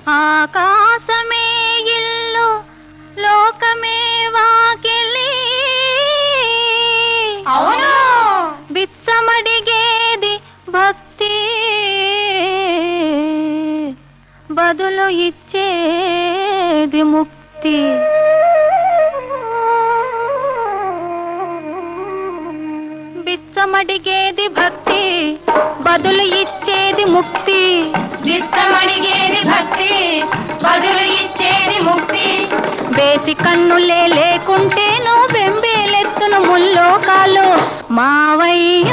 ఆకాశమే ఇల్లు లోకమే వాకిలి అవును బిచ్చమడిగేది భక్తి బదులు ఇచ్చేది ముక్తి బిచ్చమడిగేది భక్తి బదులు ఇచ్చేది ముక్తి బిచ్చమడిగేది భక్తి బదులు ఇచ్చేది ముక్తి బేసి కన్నులే లేకుంటేను బెంబేలెత్తును ముల్లోకాలు మావయ్య